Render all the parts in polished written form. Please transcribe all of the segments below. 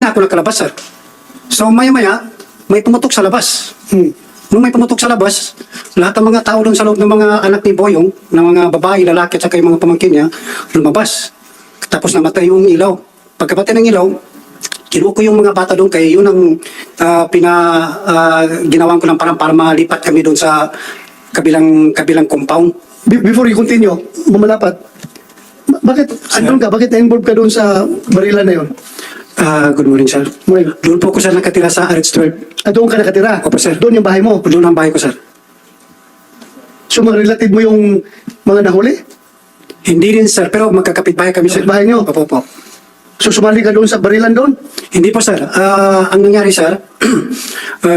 ako nakalabas, sir. So maya-maya, may pumutok sa labas. Nung may pumutok sa labas, lahat ng mga tao doon sa loob ng mga anak ni Boyong, ng mga babae, lalaki at saka yung mga pamangkin niya, lumabas. Tapos namatay yung ilaw. Pagkapatay ng ilaw, kinuha ko yung mga bata doon kaya yun ang ginawan ko ng parang para malipat kami doon sa kabilang compound. Before you continue, Mamalapat, bakit andun ka? Bakit na-involve ka doon sa barilan na yun? Good morning, sir. Morning. Doon po ko sir nakatira sa RH12. Doon ka nakatira? Opo, sir. Doon yung bahay mo? Doon ang bahay ko, sir. So mga relative mo yung mga nahuli? Hindi rin, sir, pero magkakapit bahay kami, sir. Kapitbahay niyo? Opo, opo. So sumali ka doon sa barilan doon? Hindi po, sir. Ang nangyari, sir,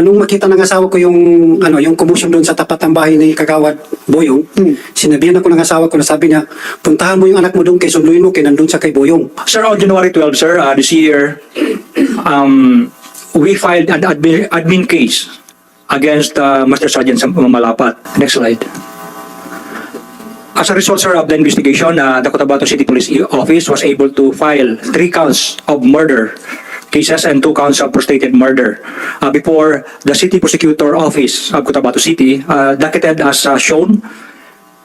nung makita ng asawa ko yung commotion doon sa tapat ng bahay ni Kagawad Boyong, sinabihan ako ng asawa ko na sabi niya, puntahan mo yung anak mo doon kay sunduin mo kay nandun sa kay Boyong. Sir, on January 12, sir, this year, we filed an admin case against Master Sergeant Mamalapat. Next slide. As a result, sir, of the investigation, the Cotabato City Police Office was able to file 3 counts of murder cases and 2 counts of prostrated murder before the City Prosecutor Office of Cotabato City, docketed as shown.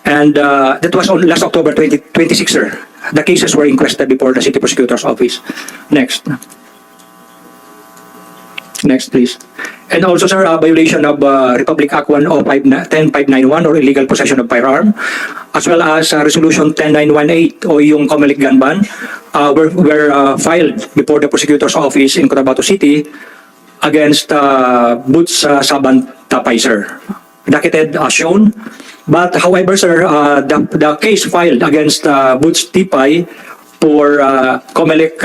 And that was on last October 2026, sir. The cases were inquested before the City Prosecutor's Office. Next. Next, please. And also, sir, violation of Republic Act 10591 or illegal possession of firearm, as well as Resolution 10918 o yung Comelec gun ban, were filed before the prosecutor's office in Cotabato City against Boots Sabantapay, sir. Docketed as shown. But however, sir, the case filed against Boots Tipay for Comelec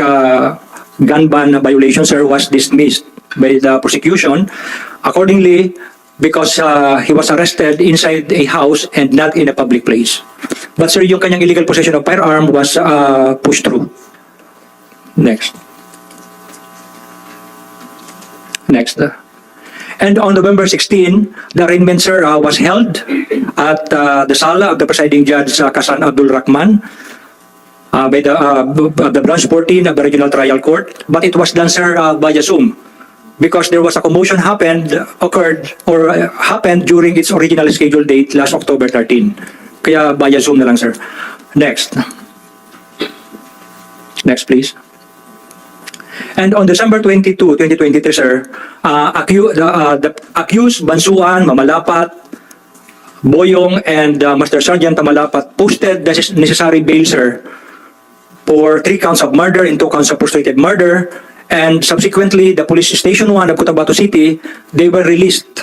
gun ban violation, sir, was dismissed by the prosecution. Accordingly, because he was arrested inside a house and not in a public place. But sir, yung kanyang illegal possession of firearm was pushed through. Next. Next. And on November 16, the arraignment, sir, was held at the sala of the presiding judge, Kasan Abdul Rahman, by the branch 14 of the Regional Trial Court. But it was done, sir, via Zoom, because there was a commotion happened during its original scheduled date last October 13. Kaya via Zoom na lang, sir. Next. Next, please. And on December 22, 2023, sir, the accused Bansuan, Mamalapat, Boyong, and Master Sergeant Mamalapat posted the necessary bail, sir, for 3 counts of murder and 2 counts of prostrated murder. And subsequently, the Police Station 1 of Cotabato City, they were released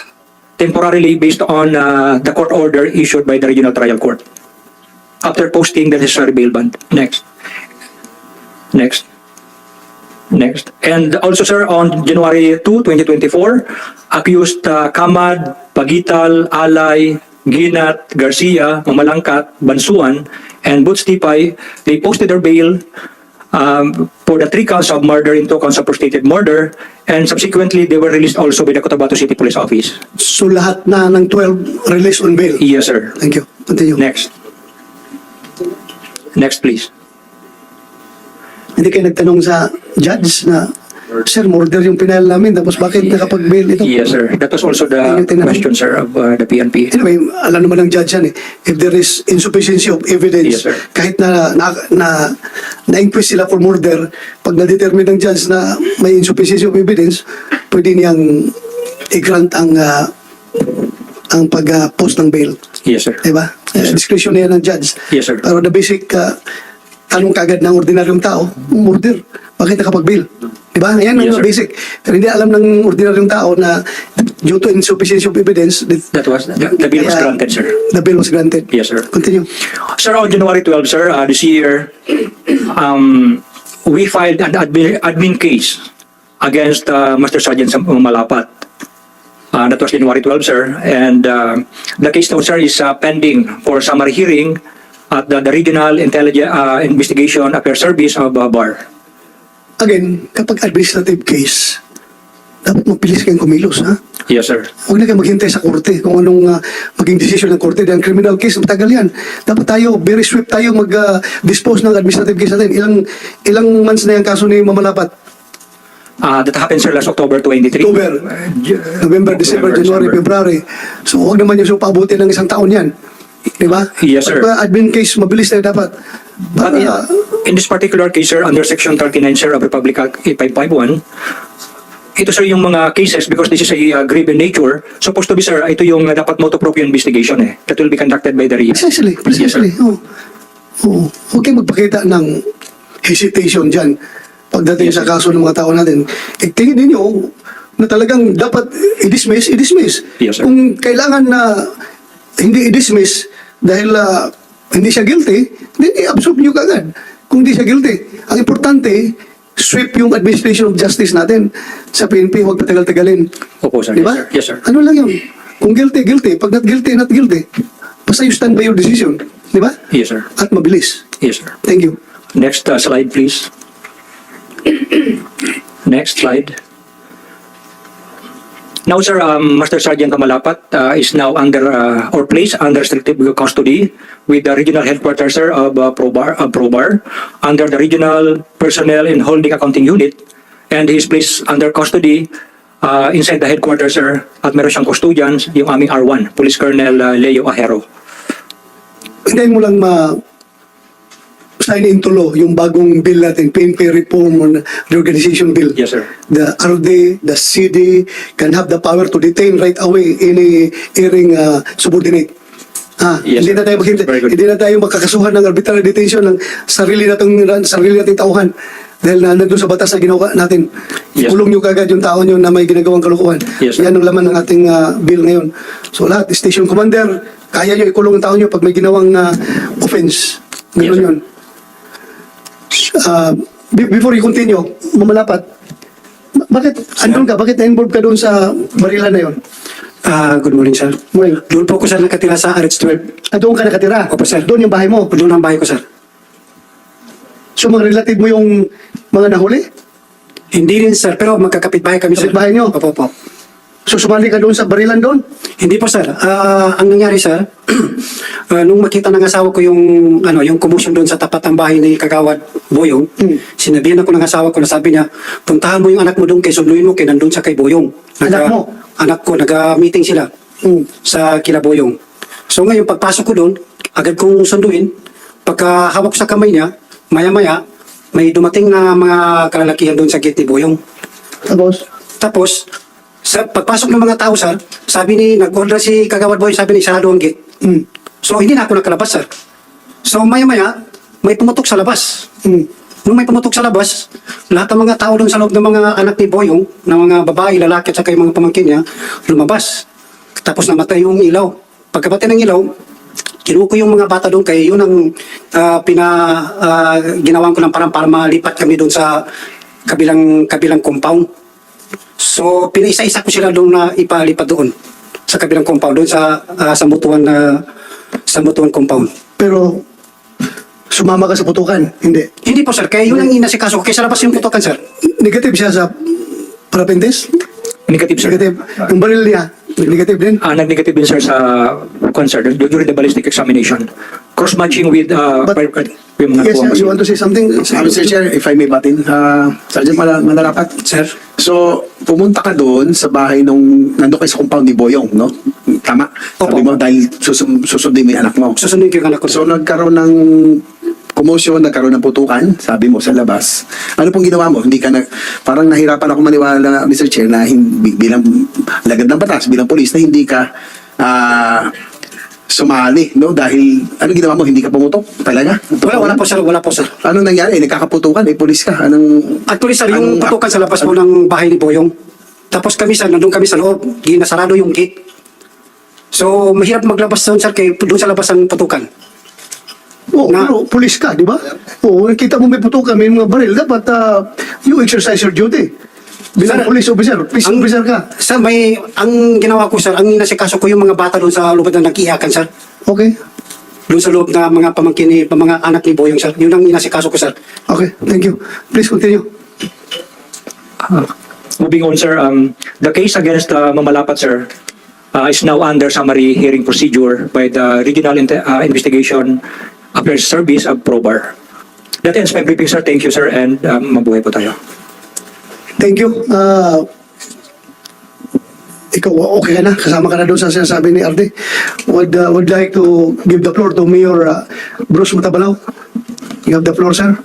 temporarily based on the court order issued by the Regional Trial Court after posting the necessary bail bond. Next. Next. Next. And also, sir, on January 2, 2024, accused Kamad, Pagital, Alay, Ginat, Garcia, Mamalangkat, Bansuan, and Boots Tipay, they posted their bail for the 3 counts of murder and 2 counts of prostrated murder, and subsequently they were released also by the Cotabato City Police Office. So lahat na ng 12 released on bail? Yes, sir. Thank you. Continue. Next. Next, please. Hindi kayo nagtanong sa judge na, Sir, murder yung pinahal namin, tapos bakit nakapag-bail ito? Yes, sir. That was also the question, sir, of the PNP. Anyway, alam naman ng judge yan eh. If there is insufficiency of evidence, Yes, sir. kahit na-inquest sila for murder, pag na-determine ng judge na may insufficiency of evidence, pwede niyang i-grant ang pag-post ng bail. Yes, sir. Diba? Yes, sir. Discretion na yan ng judge. Yes, sir. Pero the basic tanong kagad ng ordinaryong tao, murder, bakit nakapag-bail? Diba? Yan ang Yes, sir. basic. Pero hindi alam ng ordinaryong tao na due to insufficiency of evidence, That was, the bill was granted, sir. the bill was granted. Yes, sir. Continue. Sir, on January 12, sir, this year, we filed an admin case against Master Sergeant Mamalapat. That was January 12, sir. And the case now, sir, is pending for summary hearing at the Regional Intelligence Investigation Affairs Service of BAR. Again, kapag administrative case, dapat mapilis kayong kumilos, ha? Yes, sir. Huwag na kayo maghintay sa korte kung anong maging decision ng korte. Dahil criminal case, matagal yan. Dapat tayo, very swift tayo mag-dispose ng administrative case natin. Ilang months na yung kaso ni Mamalapat? That happened, sir, last October 23. October, November, December, January, February. So huwag naman yung paabutin ng isang taon yan. Di ba? Yes, sir. Pag admin case, mabilis na dapat. But Para, in this particular case, sir, under Section 39, sir, of Republic Act 8551, ito, sir, yung mga cases, because this is a grave in nature, supposed to be, sir, ito yung dapat motu proprio investigation that will be conducted by the RIA. precisely. Yes, sir. Huwag kayo magpakita ng hesitation dyan pagdating sa kaso ng mga tao natin. Tingin ninyo na talagang dapat i-dismiss. Yes, sir. Kung kailangan na hindi i-dismiss dahil hindi siya guilty, then i-absorb nyo kagad. Kung hindi siya guilty. Ang importante, sweep yung administration of justice natin sa PNP, huwag patagal-tagalin. Opo, sir. Di ba? Yes, sir. Ano lang yun? Kung guilty, guilty. Pag not guilty, not guilty. Basta you stand by your decision. Di ba? Yes, sir. At mabilis. Yes, sir. Thank you. Next slide, please. Next slide. Now, sir, Master Sergeant Kamalapat is now under or placed under restrictive custody with the regional headquarters, sir, of ProBar under the Regional Personnel and Holding Accounting Unit, and he is placed under custody inside the headquarters, sir, at meron siyang custodians, yung aming R1, Police Colonel Leo Ahero. Hintayin mo lang sign into law yung bagong bill natin, PNP Reform on Reorganization Bill. Yes, sir. The RD, the CD can have the power to detain right away any erring subordinate. Yes, Hindi sir. na tayo Very good. hindi na tayo makakasuhan ng arbitrary detention ng sarili nating tauhan dahil nandun sa batas na ginawa natin. Yes. Ikulong nyo kagad yung tao nyo na may ginagawang kalukuhan. Yes, sir. Yan ang laman ng ating bill ngayon. So lahat, station commander, kaya nyo ikulong ang tao nyo pag may ginawang offense. Ganun Yes, sir. yun. Before you continue, Mamalapat, bakit andun ka? Bakit na-involve ka doon sa barilan na yun? Good morning, sir. Morning. Doon po ko, sir, nakatira sa RH12. Doon ka nakatira? Opo, sir. Doon yung bahay mo? Doon ang bahay ko, sir. So mga relative mo yung mga nahuli? Hindi rin, sir, pero magkakapit bahay kami, sir. Kapitbahay niyo? Opo, opo. So sumali ka doon sa barilan doon? Hindi po, sir. Ang nangyari, sir, nung makita ng asawa ko yung commotion doon sa tapat ng bahay ni Kagawad Boyong, sinabihan ako ng asawa ko na sabi niya, puntahan mo yung anak mo doon kay sunduin mo kay nandun sa kay Boyong. Anak mo? Anak ko, nag-meeting sila sa kila Boyong. So ngayon, pagpasok ko doon, agad kong sunduin. Pagkahawak sa kamay niya, maya-maya, may dumating na mga kalalakihan doon sa gate ni Boyong. Tapos, sa pagpasok ng mga tao, sir, sabi ni, nag-order si Kagawad Boy, sabi ni, sarado ang gate. So, hindi na ako nakalabas, sir. So, maya-maya, may pumutok sa labas. Nung may pumutok sa labas, lahat ng mga tao doon sa loob ng mga anak ni Boyong, ng mga babae, lalaki, at saka yung mga pamangkin niya, lumabas. Tapos namatay yung ilaw. Pagkabatay ng ilaw, kinuko yung mga bata doon, kaya yun ang ginawan ko ng parang para malipat kami doon sa kabilang compound. So, pinaisa-isa ko sila doon na ipalipat doon sa kabilang compound, doon sa Sambutuan compound. Pero sumama ka sa putukan? Hindi. Hindi po, sir. Kaya yun ang inasikaso ko. Kaya sa labas yung putukan, sir. Negative siya sa parapentes? Negative, sir. Negative. Yung baril niya, negative din? Nag-negative din, sir, sa concert during the ballistic examination. Cross-matching with yung mga Yes, nakuha you want to say something? Mr. Chair, if I may batin, Sergeant Manalapat. Sir. So, pumunta ka doon sa bahay nung nandun kayo sa compound ni Boyong, no? Tama? Sabi mo, dahil susundin mo yung anak mo. Susundin ko yung anak ko. So, nagkaroon ng commotion, nagkaroon ng putukan, sabi mo, sa labas. Ano pong ginawa mo? Hindi ka parang nahirapan ako maniwala, Mr. Chair, na bilang alagad ng batas, bilang polis, na hindi ka sumali, no? Dahil, ano ginawa mo? Hindi ka pumutok? Talaga? Wala po, sir. Wala po, sir. Anong nangyari? Nagkakaputukan, polis ka. Actually, sir, yung putukan sa labas po ng bahay ni Boyong. Tapos kami, sir, nandun kami sa loob. Ginasarado yung gate. So, mahirap maglabas doon, sir, kay doon sa labas ang putukan. Oo, Na- pero pulis ka, di ba? Oo, nakita mo may putukan, may mga baril. Dapat you exercise your duty. Bilang Sir, police officer, peace ang- officer ka. Sir, ang ginawa ko, sir, ang inasikaso ko yung mga bata doon sa loob na nag-iyakan, sir. Okay? Doon sa loob na mga pamangkin ni, mga anak ni Boyong, sir. Yun ang inasikaso ko, sir. Okay, thank you. Please continue. Moving on, sir, the case against Mamalapat, sir, is now under summary hearing procedure by the Regional Investigation Affairs Service of ProBar. That ends my briefing, sir. Thank you, sir, and mabuhay po tayo. Thank you. Ikaw, okay ka na? Kasama ka na doon sa sinasabi ni RD. Would like to give the floor to Mayor Bruce Matabalaw. You have the floor, sir.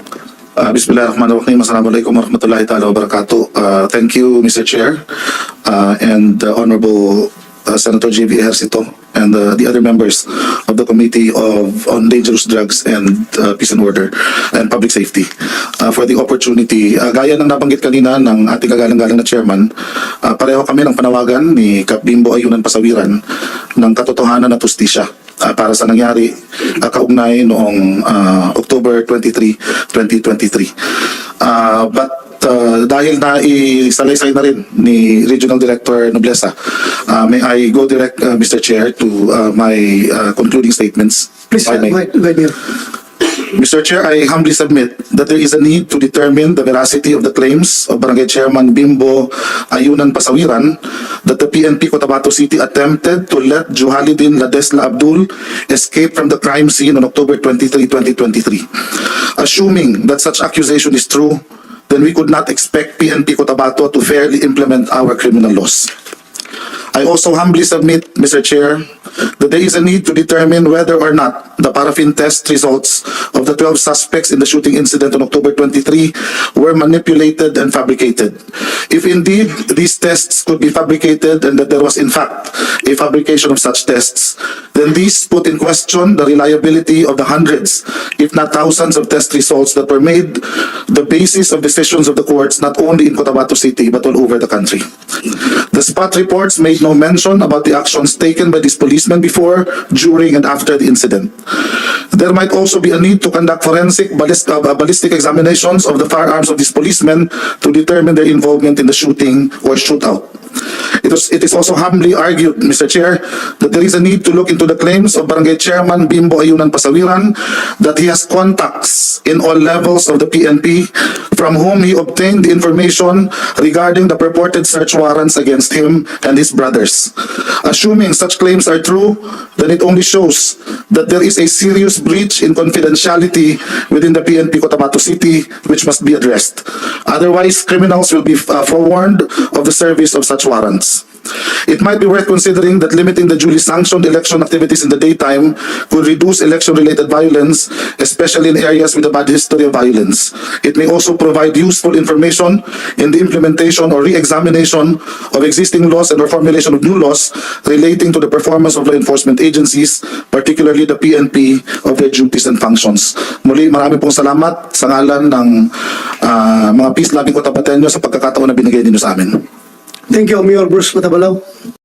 Bismillahirrahmanirrahim. Assalamualaikum warahmatullahi ta'ala wabarakatuh. Thank you, Mr. Chair, and Honorable Senator J.B. Ejercito, and the other members of the Committee on Dangerous Drugs and Peace and Order and Public Safety for the opportunity. Gaya ng nabanggit kanina ng ating kagalang-galang na chairman, pareho kami ng panawagan ni Kap Bimbo Ayunan Pasawiran ng katotohanan at justisya para sa nangyari kaugnay noong October 23, 2023. Dahil na isalaysay na rin ni Regional Director Noblesa, may I go direct, Mr. Chair, to my concluding statements? Please, If I may. go ahead, Mayor. Mr. Chair, I humbly submit that there is a need to determine the veracity of the claims of Barangay Chairman Bimbo Ayunan Pasawiran that the PNP Cotabato City attempted to let Juhalidin Ladesla Abdul escape from the crime scene on October 23, 2023. Assuming that such accusation is true, then we could not expect PNP Cotabato to fairly implement our criminal laws. I also humbly submit, Mr. Chair, that there is a need to determine whether or not the paraffin test results of the 12 suspects in the shooting incident on October 23 were manipulated and fabricated. If indeed these tests could be fabricated and that there was in fact a fabrication of such tests, then these put in question the reliability of the hundreds, if not thousands of test results that were made the basis of decisions of the courts not only in Cotabato City but all over the country. The spot reports made no mention about the actions taken by these policemen before, during, and after the incident. There might also be a need to conduct forensic ballistic examinations of the firearms of these policemen to determine their involvement in the shooting or shootout. It is also humbly argued, Mr. Chair, that there is a need to look into the claims of Barangay Chairman Bimbo Ayunan Pasawiran that he has contacts in all levels of the PNP from whom he obtained the information regarding the purported search warrants against him and his brothers. Assuming such claims are true, then it only shows that there is a serious breach in confidentiality within the PNP Cotabato City which must be addressed. Otherwise, criminals will be forewarned of the service of such warrants. It might be worth considering that limiting the duly sanctioned election activities in the daytime could reduce election-related violence, especially in areas with a bad history of violence. It may also provide useful information in the implementation or re-examination of existing laws and or formulation of new laws relating to the performance of law enforcement agencies, particularly the PNP, of their duties and functions. Muli, marami pong salamat sa ngalan ng mga peace-loving Cotabateño sa pagkakataon na binigay ninyo sa amin. Thank you, Mayor Bruce Matabalaw.